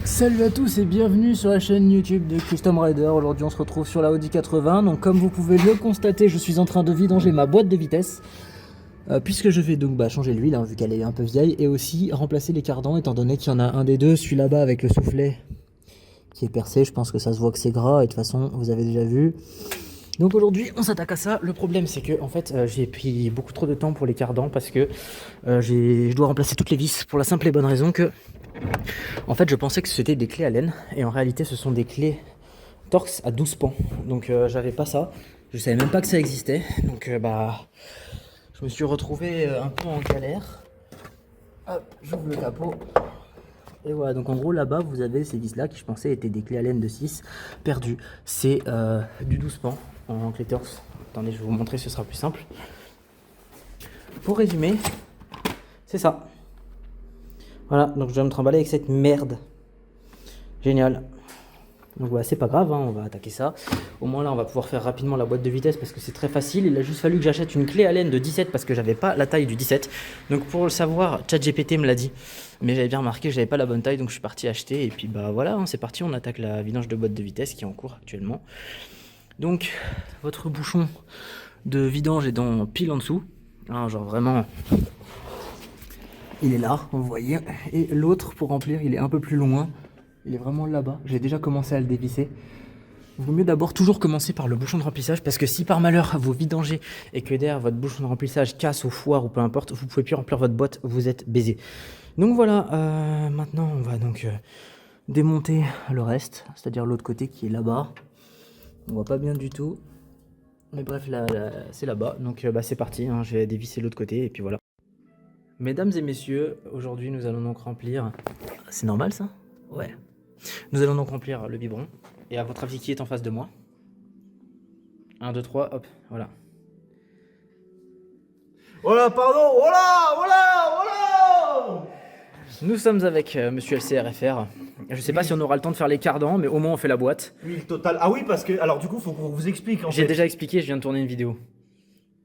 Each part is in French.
Salut à tous et bienvenue sur la chaîne YouTube de Custom Rider. Aujourd'hui on se retrouve sur la Audi 80. Donc comme vous pouvez le constater, je suis en train de vidanger ma boîte de vitesse puisque je vais donc changer l'huile vu qu'elle est un peu vieille, et aussi remplacer les cardans étant donné qu'il y en a un des deux, celui là-bas avec le soufflet qui est percé. Je pense que ça se voit que c'est gras et de toute façon vous avez déjà vu. Donc aujourd'hui on s'attaque à ça. Le problème c'est que en fait j'ai pris beaucoup trop de temps pour les cardans parce que je dois remplacer toutes les vis pour la simple et bonne raison que en fait je pensais que c'était des clés Allen et en réalité ce sont des clés Torx à 12 pans. Donc j'avais pas ça, je savais même pas que ça existait. Donc je me suis retrouvé un peu en galère. Hop, j'ouvre le capot. Et voilà, donc en gros là-bas vous avez ces vis là qui je pensais étaient des clés Allen de 6 perdues. C'est du 12 pans en clé Torx. Attendez, je vais vous montrer, ce sera plus simple. Pour résumer, c'est ça. Voilà, donc je vais me trimballer avec cette merde. Génial. Donc voilà, c'est pas grave, hein, on va attaquer ça. Au moins là, on va pouvoir faire rapidement la boîte de vitesse parce que c'est très facile. Il a juste fallu que j'achète une clé Allen de 17 parce que j'avais pas la taille du 17. Donc pour le savoir, ChatGPT me l'a dit. Mais j'avais bien remarqué que j'avais pas la bonne taille, donc je suis parti acheter. Et puis voilà, hein, c'est parti, on attaque la vidange de boîte de vitesse qui est en cours actuellement. Donc votre bouchon de vidange est pile en dessous. Hein, genre vraiment... Il est là, vous voyez, et l'autre pour remplir, il est un peu plus loin. Il est vraiment là-bas. J'ai déjà commencé à le dévisser. Il vaut mieux d'abord toujours commencer par le bouchon de remplissage parce que si par malheur vous vidangez et que derrière votre bouchon de remplissage casse ou foire ou peu importe, vous pouvez plus remplir votre boîte, vous êtes baisé. Donc voilà, maintenant on va donc démonter le reste, c'est-à-dire l'autre côté qui est là-bas. On voit pas bien du tout. Mais bref, là c'est là-bas. Donc c'est parti, hein, je vais dévisser l'autre côté et puis voilà. Mesdames et messieurs, aujourd'hui nous allons donc remplir... C'est normal ça? Ouais. Nous allons donc remplir le biberon. Et à votre avis, qui est en face de moi? 1, 2, 3, hop, voilà. Voilà, pardon, voilà. Nous sommes avec monsieur LCRFR. Je sais pas si on aura le temps de faire les cardans, mais au moins on fait la boîte. Huile totale. Ah oui, parce que, alors du coup, faut qu'on vous explique. J'ai déjà expliqué, je viens de tourner une vidéo.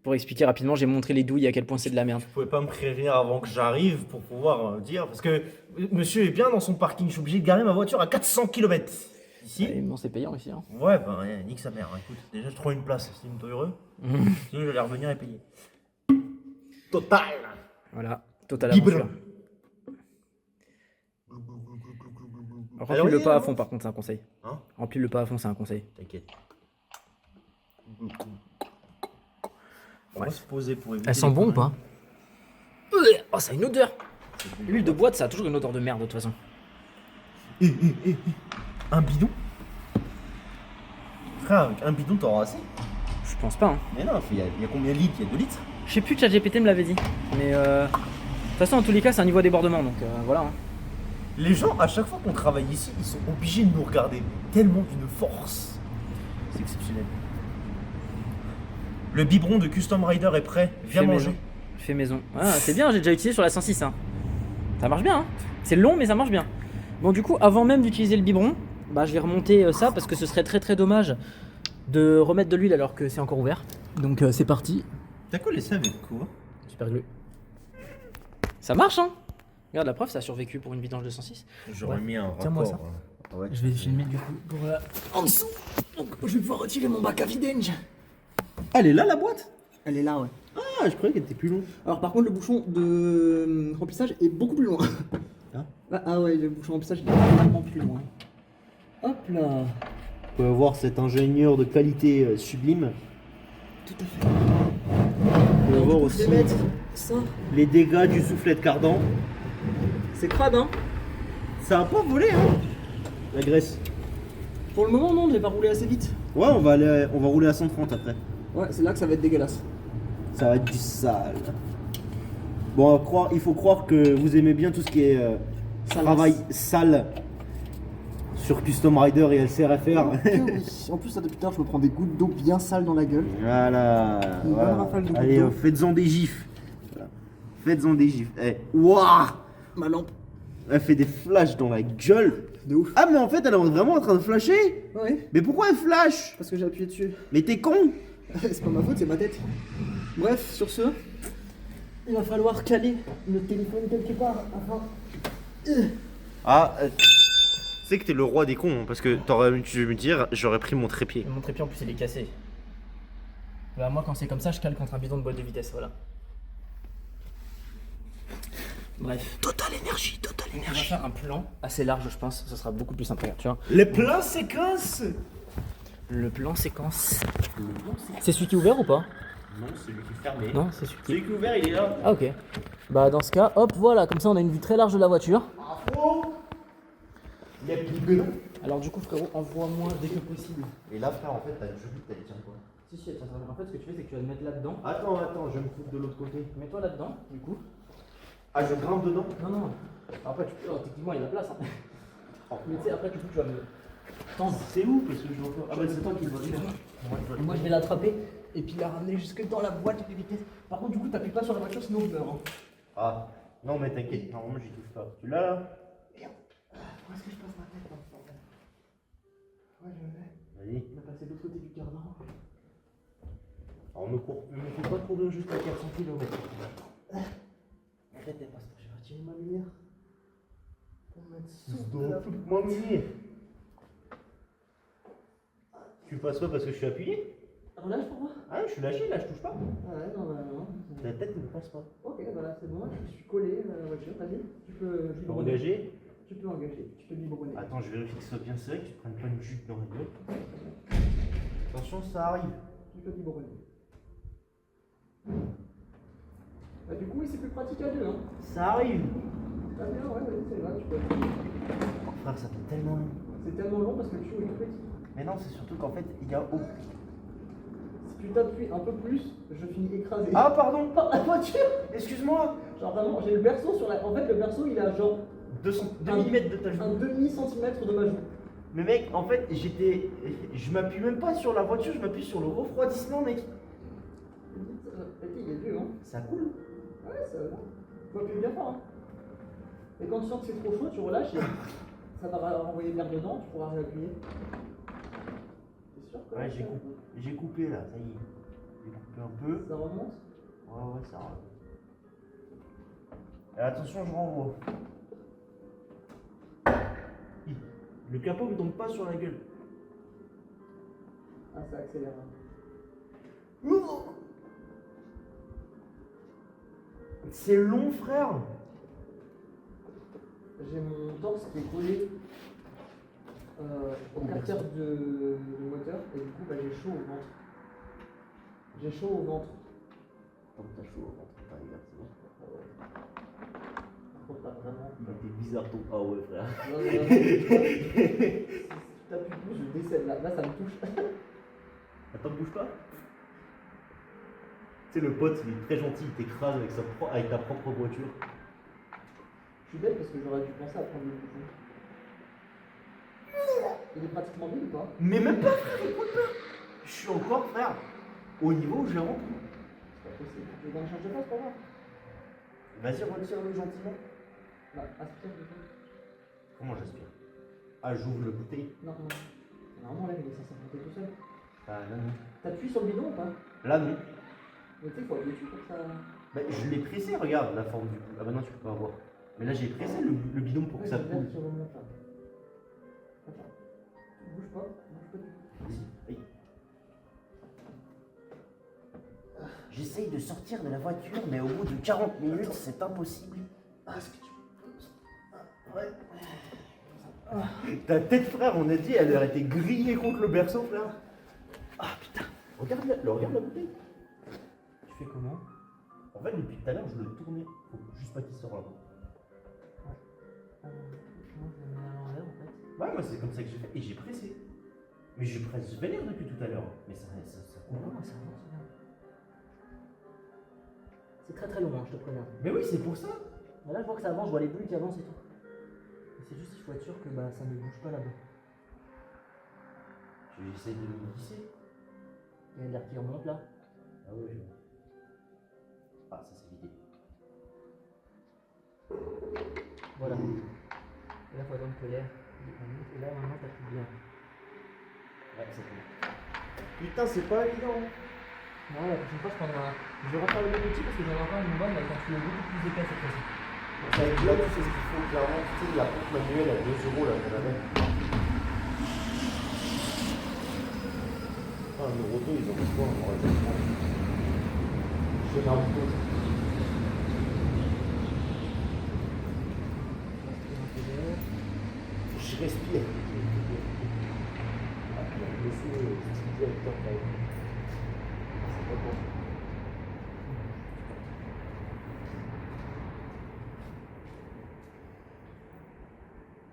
Pour expliquer rapidement, j'ai montré les douilles à quel point c'est de la merde. Vous pouvez pas me prévenir avant que j'arrive pour pouvoir dire. Parce que monsieur est bien dans son parking, je suis obligé de garer ma voiture à 400 km. Ici. Ouais, bon, c'est payant ici. Hein. Ouais, nique sa mère. Écoute, déjà je trouve une place, c'est toi heureux. Sinon je vais aller revenir et payer. Total. Voilà, total Libre. aventure. Remplis-le pas à fond par contre, c'est un conseil. Hein? Remplis-le pas à fond, c'est un conseil. T'inquiète. On va se poser pour éviter. Elles sont bonnes ou pas? Oh, ça a une odeur. L'huile de boîte, ça a toujours une odeur de merde de toute façon. Un bidon? Frère, avec un bidon t'auras assez? Je pense pas. Hein. Mais non, il y a combien de litres? Il y a 2 litres? Je sais plus, ChatGPT me l'avait dit. Mais de toute façon, en tous les cas, c'est un niveau à débordement, donc voilà. Hein. Les gens, à chaque fois qu'on travaille ici, ils sont obligés de nous regarder tellement d'une force. C'est exceptionnel. Le biberon de Custom Rider est prêt. Viens manger. Fait maison. Ah, c'est bien, j'ai déjà utilisé sur la 106. Hein. Ça marche bien. Hein. C'est long, mais ça marche bien. Bon, du coup, avant même d'utiliser le biberon, je vais remonter ça parce que ce serait très dommage de remettre de l'huile alors que c'est encore ouvert. Donc c'est parti. T'as collé ça avec quoi? Super glue. Ça marche, hein? Regarde la preuve, ça a survécu pour une vidange de 106. J'aurais mis un rapport. Tiens-moi ça. Ouais, je vais filmer du coup pour en dessous. Donc je vais pouvoir retirer mon bac à vidange. Ah, elle est là la boîte? Elle est là, ouais. Ah, je croyais qu'elle était plus longue. Alors par contre, le bouchon de remplissage est beaucoup plus loin. Hein? Ah ouais, le bouchon de remplissage est vraiment plus loin. Hop là. Vous pouvez voir cet ingénieur de qualité sublime. Tout à fait. Vous pouvez voir aussi Ça, les dégâts du soufflet de cardan. c'est crade, hein. Ça a pas volé, hein? La graisse. Pour le moment, non, j'ai pas roulé assez vite. Ouais, on va rouler à 130 après. Ouais, c'est là que ça va être dégueulasse. Ça va être du sale. Bon, il faut croire que vous aimez bien tout ce qui est travail sale sur Custom Rider et LCRFR. Oui. En plus, ça, depuis tard, je me prends des gouttes d'eau bien sales dans la gueule. Voilà. Une bonne rafale de gouttes Allez, d'eau. faites-en des gifs. Voilà. Faites-en des gifs. Wouah! Ma lampe. Elle fait des flashs dans la gueule. De ouf. Ah, mais en fait, elle est vraiment en train de flasher. Ouais, Mais pourquoi elle flash? parce que j'ai appuyé dessus. Mais t'es con. C'est pas ma faute, c'est ma tête. Bref, sur ce, il va falloir caler le téléphone quelque part afin. Ah, sais que t'es le roi des cons, hein, parce que t'aurais dû me dire, j'aurais pris mon trépied. Mon trépied en plus il est cassé. Bah, moi quand c'est comme ça, je cale contre un bidon de boîte de vitesse, voilà. Bref. Total énergie. On va faire un plan assez large, je pense, ça sera beaucoup plus sympa, tu vois. Les plans séquences. Le plan séquence. C'est celui qui est ouvert ou pas? Non, c'est lui qui est fermé. Non, c'est celui qui Celui qui est ouvert, il est là. Ah, ok. Bah, dans ce cas, hop, voilà, comme ça on a une vue très large de la voiture. Il y a plus de. Alors, du coup, frérot, envoie-moi dès que possible. Et là, frère, en fait, t'as joli, t'as dit, tiens quoi. Si, attends, en fait, ce que tu fais, c'est que tu vas te mettre là-dedans. Attends, je vais me foutre de l'autre côté. Mets-toi là-dedans, du coup. Ah, je grimpe dedans. Non. Après, techniquement, il y a la place. Hein. Mais tu sais, après, du coup, tu vas me tendre. C'est où parce que je vois pas. Ah, bah, c'est toi qui le vois. Moi, je vais l'attraper et puis la ramener jusque dans la boîte de vitesse. Par contre, du coup, t'appuies pas sur la voiture, sinon on meurt. Hein. Ah, non, mais t'inquiète, normalement, j'y touche pas. Tu l'as là? Merde. Où est-ce que je passe ma tête dans ce bordel? Ouais, je vais. Vas-y. On va passer de l'autre côté du cardan. Alors, ne faut pas courir jusqu'à 400 km. En fait, elle passe pas. Je vais retirer ma lumière. Pour mettre sous Moi, Mimi. Tu passes pas parce que je suis appuyé? Relâche pour moi. Ah, je suis lâché là, je touche pas. Ah ouais, non. Ta tête ne passe pas. Ok, voilà, c'est bon, je suis collé à la voiture, vas-y. Tu peux Engager? Tu peux engager, tu peux biberonner. Attends, je vérifie que ce soit bien serré, que tu te prennes pas une chute dans la gueule. Attention, ça arrive. Tu peux biberonner. Bah, du coup, oui, c'est plus pratique à deux, hein. Ça arrive. Ah bien, ouais, vas-y, c'est là, tu peux. Oh, frère, ça fait tellement long. C'est tellement long parce que le tuyau est tout petit. Mais non, c'est surtout qu'en fait, il y a aucun. Si tu t'appuies un peu plus, je finis écrasé. Ah, pardon. Par la voiture. Excuse-moi. Genre vraiment, j'ai le berceau sur la. En fait, le berceau, il a genre 2 Un- mm de ta un joue. demi-centimètre de ma joue. Mais mec, en fait, je m'appuie même pas sur la voiture, je m'appuie sur le refroidissement, mec. Il est vieux, hein. Ça coule. Ouais, ça va. Faut appuyer bien fort, hein. Et quand tu sens que c'est trop chaud, tu relâches et ça va renvoyer de l'air dedans, tu pourras réappuyer. C'est sûr que. Ouais, j'ai coupé là, ça y est. J'ai coupé un peu. Ça remonte. Ouais, ça va. Et attention, je renvoie. Le capot ne tombe pas sur la gueule. Ah, ça accélère. C'est long, frère. J'ai mon torse qui est collé au capteur de moteur et du coup bah, j'ai chaud au ventre. J'ai chaud au ventre. Tant que t'as chaud au ventre, pas exactement. Par contre, là, vraiment. Il était bizarre ton. Ah ouais, frère. Non, si tu t'appuies plus, je décède là. Là, ça me touche. Attends, bouge pas. Tu sais, le pote, il est très gentil, il t'écrase avec ta propre voiture. Je suis bête parce que j'aurais dû penser à prendre le bouton. Il est pratiquement vide ou pas? Mais même pas, frère, écoute pas. Je suis encore, frère, au niveau où je rentre. C'est pas possible. Je vais dans le change de place pour voir. Vas-y, retire-le gentiment. Bah, aspire du coup. Comment j'aspire? Ah, j'ouvre le bouteille. Non. Normalement, là, il est censé monter tout seul. Ah, là non. T'appuies sur le bidon ou pas? Là non. Mais tu sais, il faut appuyer dessus pour que ça. Bah, je l'ai pressé, regarde la forme du. Ah bah non, tu peux pas voir. Mais là, j'ai pressé le bidon pour que ça coule. Qui remonte là. Attends. Bouge pas du tout. Vas-y, aïe. J'essaye de sortir de la voiture, mais au bout de 40 minutes, c'est impossible. Est-ce que tu peux. Ouais. Ta tête, frère, on a dit, elle aurait été grillée contre le berceau, frère. Ah putain, regarde la bouteille. Tu fais comment? En fait, depuis tout à l'heure, je le tournais. Faut juste pas qu'il sorte là. Moi, je le mets à l'envers en fait. Ouais, moi, c'est comme ça que j'ai fait. Et j'ai pressé. Mais je presse vénère depuis tout à l'heure. Mais ça coule. Non, ça avance bien. C'est très très long, hein, je te préviens. Mais oui, c'est pour ça. Mais là, je vois que ça avance, je vois les bulles qui avancent et tout. Mais c'est juste, il faut être sûr que bah, ça ne bouge pas là-bas. J'essaye de me glisser. Il y a de l'air qui remonte là. Ah ouais, je vois. Ah, ça c'est vidé. Voilà. Et là, il faut attendre que l'air monte. Et là, maintenant, t'appuies bien. Ouais, ça coule. Putain, c'est pas évident. Non, la prochaine fois, je vais refaire le même outil parce que j'en ai encore une bonne avec un tuyau beaucoup plus épais cette fois-ci. Là, tu sais ce qu'il faut clairement. Tu sais, la pompe manuelle à 2 € là, qu'on avait. un auto, ils ont besoin je fais un bouton. Je respire.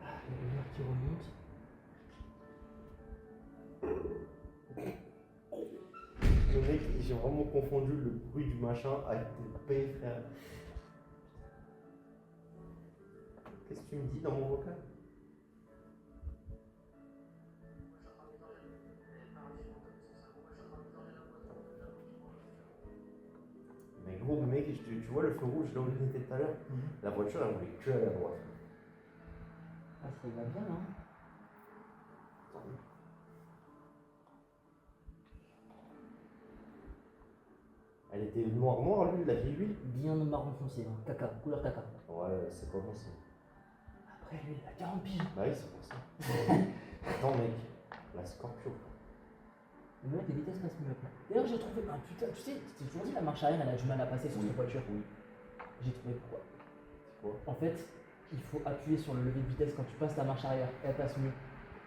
La lumière qui remonte. Le mec, j'ai vraiment confondu le bruit du machin avec des paix, frère. Qu'est-ce que tu me dis dans mon vocal? Mais gros, mec, tu vois le feu rouge là où on était tout à l'heure? La voiture, elle voulait que aller à droite. Ah, ça va bien, hein. Elle était noire, lui, la vieille huile. Bien marron foncé, hein. Caca, couleur caca. Ouais, c'est pas bon ça. Après, lui, il a 40 piges. Bah oui, c'est pour ça. Attends, mec, la Scorpio. Le mec, les vitesses passent mieux après. D'ailleurs, j'ai trouvé. Ah putain, tu sais, t'es toujours dit la marche arrière, elle a du mal à passer sur cette voiture. Oui. J'ai trouvé pourquoi. C'est quoi? En fait, il faut appuyer sur le levier de vitesse quand tu passes la marche arrière. Elle passe mieux.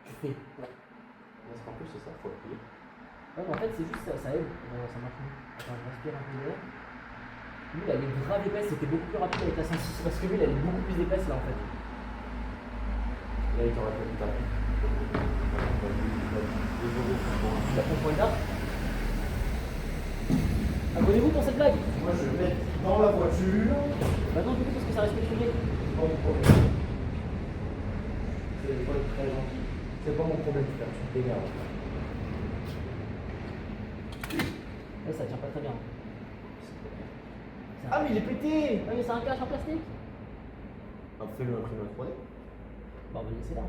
Tu fais. Ouais. La Scorpio, c'est ça, faut appuyer. Ouais, mais en fait, c'est juste ça, ça aide. Ça marche mieux. Attends, je respire un peu d'air. Lui, elle est grave épaisse, c'était beaucoup plus rapide avec la 106 parce que lui, elle est beaucoup plus épaisse là en fait. Là, il t'aurait fallu taper. La pompe là. Abonnez-vous pour cette blague. Moi, je vais mettre dans la voiture. Bah non, du coup, parce que ça reste filmé. Pas mon problème. C'est pas très gentil. C'est pas mon problème, frère, tu te démerdes. Ouais, ça tient pas très bien. Ah, mais il est pété! Ah, mais c'est un cache en plastique. Ah, fais-le imprimer en 3D. Bah, on va laisser là.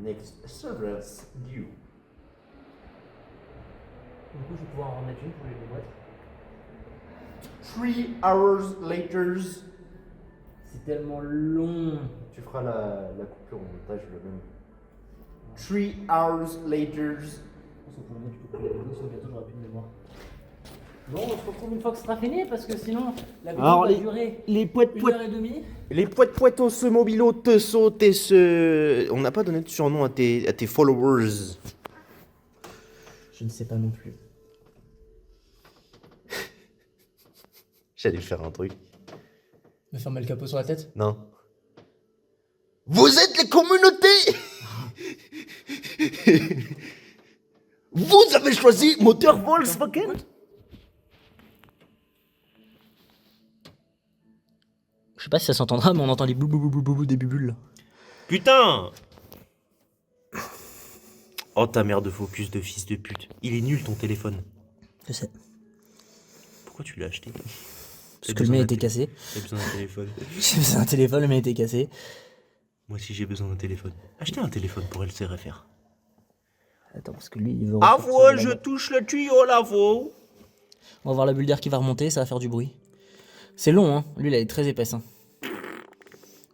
Next service due. Du coup, je vais pouvoir en remettre une pour les boîtes. 3 hours later. C'est tellement long. Tu feras la coupure au montage le même. 3 hours later. Je pense que pour le mettre, tu peux couper la vidéo, sinon bientôt j'aurai plus de mémoire. Bon, on se retrouve une fois que ce sera fini parce que sinon la vidéo Alors, va durer les poètes 1h30. Les poètes ce mobilo te sautent et se. On n'a pas donné de surnom à tes followers. Je ne sais pas non plus. J'allais faire un truc. Me fermer le capot sur la tête? Non. Vous êtes les communautés. Vous avez choisi moteur Volkswagen. Je sais pas si ça s'entendra, mais on entend les blou des bulles. Putain. Oh ta mère de focus de fils de pute. Il est nul ton téléphone. Je sais. Pourquoi tu l'as acheté? Parce que le mien était cassé. J'ai besoin d'un téléphone. J'ai besoin d'un téléphone, le mien était cassé. Moi aussi j'ai besoin d'un téléphone. Achetez un téléphone pour LCRFR. Attends, parce que lui, il veut. À voile, je touche le tuyau là, vous. On va voir la bulle d'air qui va remonter, ça va faire du bruit. C'est long, hein. Lui, elle est très épaisse. Hein.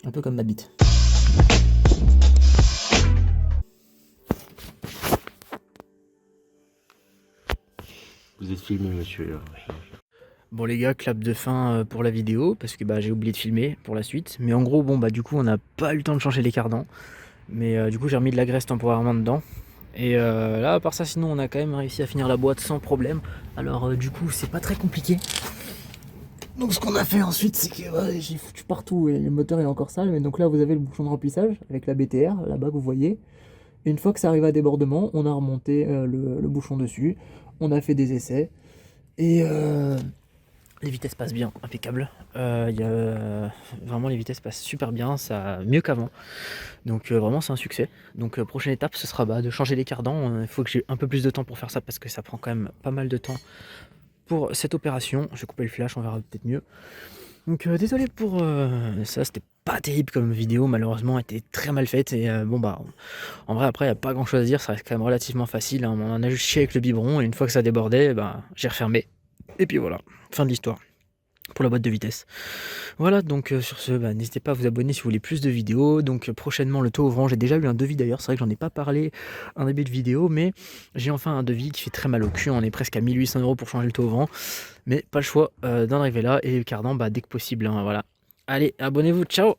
Un peu comme ma bite. Vous êtes filmé, monsieur. Bon les gars, clap de fin pour la vidéo, parce que j'ai oublié de filmer pour la suite. Mais en gros, du coup, on n'a pas eu le temps de changer les cardans. Mais du coup, j'ai remis de la graisse temporairement dedans. Et là, à part ça, sinon, on a quand même réussi à finir la boîte sans problème. Alors du coup, c'est pas très compliqué. Donc ce qu'on a fait ensuite, c'est que j'ai foutu partout, et le moteur est encore sale. Mais donc là, vous avez le bouchon de remplissage avec la BTR, là-bas que vous voyez. Et une fois que ça arrive à débordement, on a remonté le bouchon dessus. On a fait des essais. Et les vitesses passent bien, impeccable. Vraiment, les vitesses passent super bien, ça mieux qu'avant. Donc vraiment, c'est un succès. Donc prochaine étape, ce sera de changer les cardans. Il faut que j'ai un peu plus de temps pour faire ça parce que ça prend quand même pas mal de temps pour cette opération. Je vais couper le flash, on verra peut-être mieux. Donc désolé pour ça, c'était pas terrible comme vidéo, malheureusement, elle était très mal faite. Et en vrai, après, il n'y a pas grand chose à dire, ça reste quand même relativement facile. Hein. On en a juste chié avec le biberon et une fois que ça débordait, j'ai refermé. Et puis voilà, fin de l'histoire. pour la boîte de vitesse. Voilà, donc sur ce, n'hésitez pas à vous abonner si vous voulez plus de vidéos. Donc prochainement le taux ouvrant, j'ai déjà eu un devis d'ailleurs, c'est vrai que j'en ai pas parlé en début de vidéo, mais j'ai enfin un devis qui fait très mal au cul. On est presque à 1800 € pour changer le taux ouvrant, mais pas le choix d'en arriver là, et le cardan dès que possible, hein, voilà. Allez, abonnez-vous, ciao.